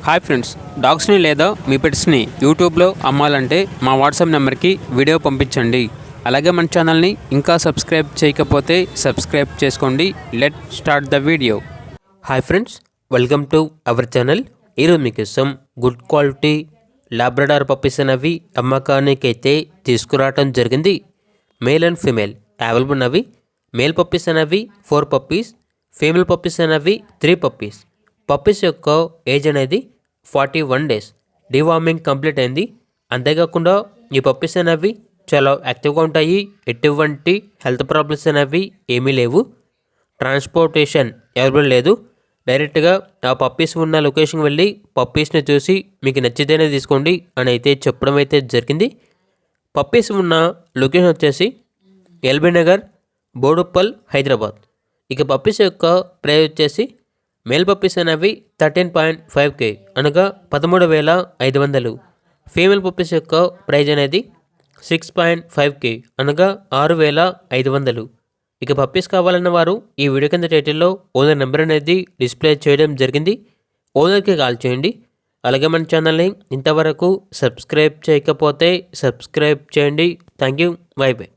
Hi friends, డాగ్స్ని లేదా మీ పెట్స్ని యూట్యూబ్లో అమ్మాలంటే మా వాట్సాప్ నెంబర్కి వీడియో పంపించండి. అలాగే మన ఛానల్ని ఇంకా సబ్స్క్రైబ్ చేయకపోతే సబ్స్క్రైబ్ చేసుకోండి. Let start the video. Hi friends, welcome to our channel. ఈరోజు మీకోసం గుడ్ క్వాలిటీ లాబ్రడార్ పప్పీస్ అనేవి అమ్మకానికి అయితే తీసుకురావడం జరిగింది. మేల్ అండ్ ఫీమేల్ అవైలబుల్ ఉన్నవి. మేల్ పప్పీస్ అనేవి 4 పప్పీస్, ఫీమేల్ పప్పీస్ అనేవి 3 పప్పీస్. పప్పీస్ యొక్క ఏజ్ అనేది 41 days. డివార్మింగ్ కంప్లీట్ అయింది. అంతేకాకుండా ఈ పప్పీస్ అనేవి చాలా యాక్టివ్గా ఉంటాయి. ఎటువంటి హెల్త్ ప్రాబ్లమ్స్ అనేవి ఏమీ లేవు. ట్రాన్స్పోర్టేషన్ అవైలబుల్ లేదు. డైరెక్ట్గా ఆ పప్పీస్ ఉన్న లొకేషన్కి వెళ్ళి పప్పీస్ని చూసి మీకు నచ్చితేనే తీసుకోండి అని అయితే చెప్పడం అయితే జరిగింది. పప్పీస్ ఉన్న లొకేషన్ వచ్చేసి ఎల్బీ నగర్, బోడుప్పల్, హైదరాబాద్. ఇక పప్పీస్ యొక్క ప్రైస్ వచ్చేసి మేల్ పప్పీస్ అనేవి 13.5K అనగా 13,500. ఫీమేల్ పప్పీస్ యొక్క ప్రైజ్ అనేది 6.5K అనగా 6,500. ఇక పప్పీస్ కావాలన్న వారు ఈ వీడియో కింద టైటిల్లో ఓనర్ నెంబర్ అనేది డిస్ప్లే చేయడం జరిగింది. ఓనర్కి కాల్ చేయండి. అలాగే మన ఛానల్ని ఇంతవరకు సబ్స్క్రైబ్ చేయకపోతే సబ్స్క్రైబ్ చేయండి. Thank you. By by.